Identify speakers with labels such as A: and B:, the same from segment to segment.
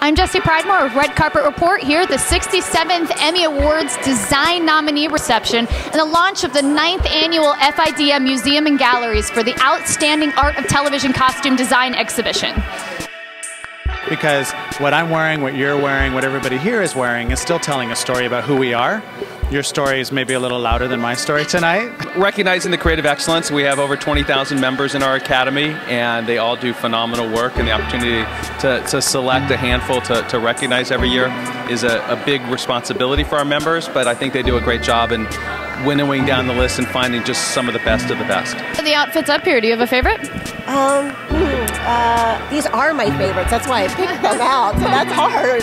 A: I'm Jessie Pridemore with Red Carpet Report here at the 67th Emmy Awards Design Nominee Reception and the launch of the 9th Annual FIDM Museum and Galleries for the Outstanding Art of Television Costume Design Exhibition.
B: Because what I'm wearing, what you're wearing, what everybody here is wearing is still telling a story about who we are. Your story is maybe a little louder than my story tonight.
C: Recognizing the creative excellence, we have over 20,000 members in our academy, and they all do phenomenal work, and the opportunity to select a handful to recognize every year is a big responsibility for our members, but I think they do a great job in winnowing down the list and finding just some of the best of the best.
A: The outfits up here, do you have a favorite?
D: These are my favorites. That's why I picked them out. So that's hard.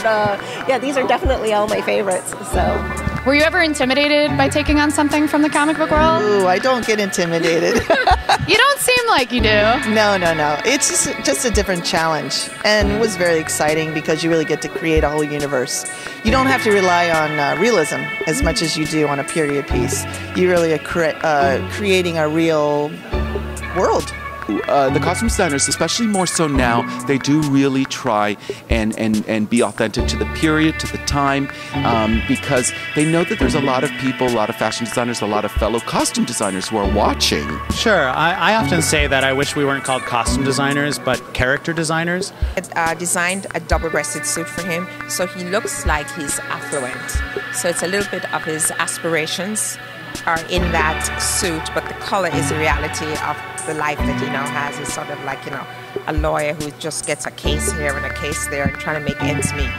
D: Yeah, these are definitely all my favorites. So.
A: Were you ever intimidated by taking on something from the comic book world?
E: Ooh, I don't get intimidated.
A: You don't seem like you do.
E: No. It's just a different challenge. And it was very exciting because you really get to create a whole universe. You don't have to rely on realism as much as you do on a period piece. You really are creating a real world.
F: The costume designers, especially more so now, they do really try and be authentic to the period, to the time, because they know that there's a lot of people, a lot of fashion designers, a lot of fellow costume designers who are watching.
B: Sure, I often say that I wish we weren't called costume designers, but character designers.
G: I designed a double-breasted suit for him, so he looks like he's affluent. So it's a little bit of his aspirations are in that suit, but the color is the reality of the life that he now has. He's sort of like, a lawyer who just gets a case here and a case there and trying to make ends meet.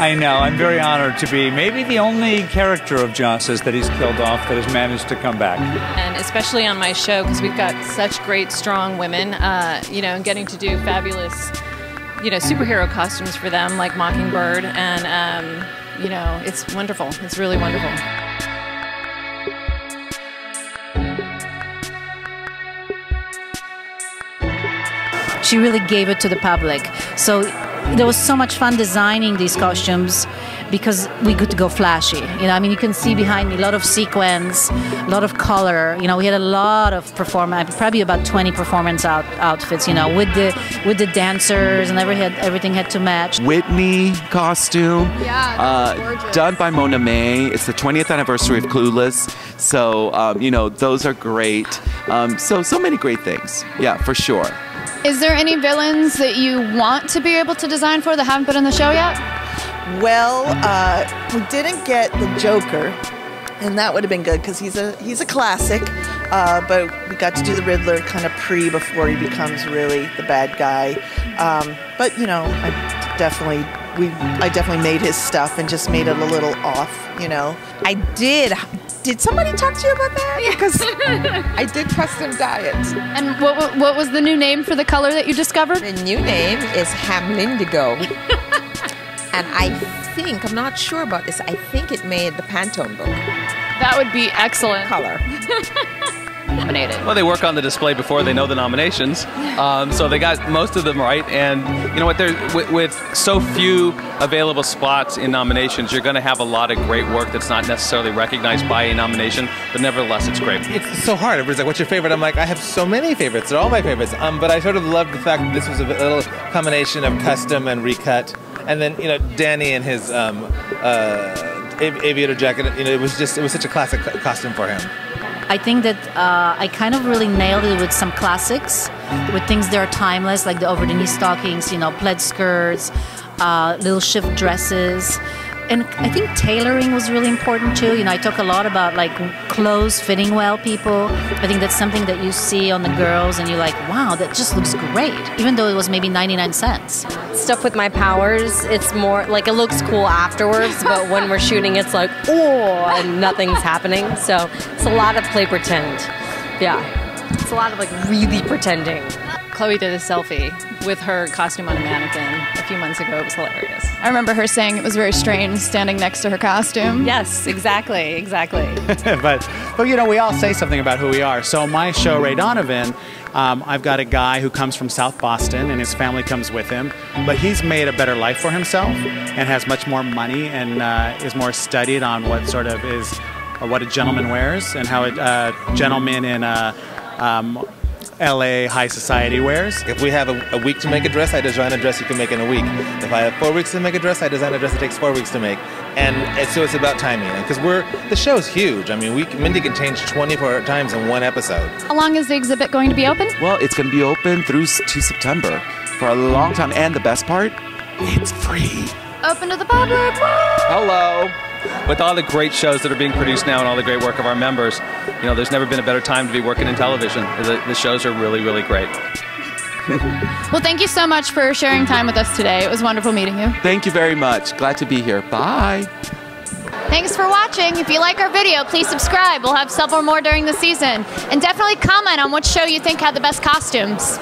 H: I know. I'm very honored to be maybe the only character of Joss's that he's killed off that has managed to come back.
I: And especially on my show, because we've got such great, strong women, and getting to do fabulous, superhero costumes for them, like Mockingbird, and, it's wonderful. It's really wonderful.
J: She really gave it to the public. So there was so much fun designing these costumes because we could go flashy. You can see behind me a lot of sequins, a lot of color. We had a lot of performance, probably about 20 performance outfits, with the dancers, and everything had to match.
F: Whitney costume, done by Mona May. It's the 20th anniversary of Clueless. So, those are great. So many great things. Yeah, for sure.
A: Is there any villains that you want to be able to design for that haven't been in the show yet?
E: Well, we didn't get the Joker, and that would have been good because he's a classic. But we got to do the Riddler kind of before he becomes really the bad guy. But I definitely made his stuff and just made it a little off.
G: I did. Did somebody talk to you about that? Because I did custom dye it.
A: And what was the new name for the color that you discovered?
G: The new name is Hamlindigo. And I'm not sure about this, I think it made the Pantone book.
A: That would be excellent.
G: Color.
A: Nominated.
C: Well, they work on the display before they know the nominations, so they got most of them right. And you know what? With so few available spots in nominations, you're going to have a lot of great work that's not necessarily recognized by a nomination, but nevertheless, it's great.
K: It's so hard. Everybody's like, "What's your favorite?" I'm like, "I have so many favorites. They're all my favorites." But I sort of loved the fact that this was a little combination of custom and recut, and then Danny and his aviator jacket. It was such a classic costume for him.
J: I think that I kind of really nailed it with some classics, with things that are timeless, like the over-the-knee stockings, plaid skirts, little shift dresses. And I think tailoring was really important too. I talk a lot about clothes fitting well people. I think that's something that you see on the girls and you're like, wow, that just looks great, even though it was maybe 99 cents.
L: Stuff with my powers, it's more like it looks cool afterwards, but when we're shooting, it's like, oh, and nothing's happening. So it's a lot of play pretend. Yeah, it's a lot of really pretending.
I: Chloe did a selfie with her costume on a mannequin a few months ago. It was hilarious.
A: I remember her saying it was very strange standing next to her costume.
I: Yes, exactly.
B: but we all say something about who we are. So my show, Ray Donovan, I've got a guy who comes from South Boston and his family comes with him, but he's made a better life for himself and has much more money and is more studied on what sort of is what a gentleman wears and how a gentleman in LA high society wears.
K: If we have a week to make a dress, I design a dress you can make in a week. If I have 4 weeks to make a dress, I design a dress that takes 4 weeks to make. And so it's about timing. Because the show's huge. I mean, Mindy can change 24 times in one episode.
A: How long is the exhibit going to be open?
F: Well, it's going to be open through to September for a long time. And the best part, it's free.
A: Open to the public.
C: Hello. With all the great shows that are being produced now and all the great work of our members, you know, there's never been a better time to be working in television. The shows are really, really great.
A: Well, thank you so much for sharing time with us today. It was wonderful meeting you.
F: Thank you very much. Glad to be here. Bye.
A: Thanks for watching. If you like our video, please subscribe. We'll have several more during the season. And definitely comment on which show you think had the best costumes.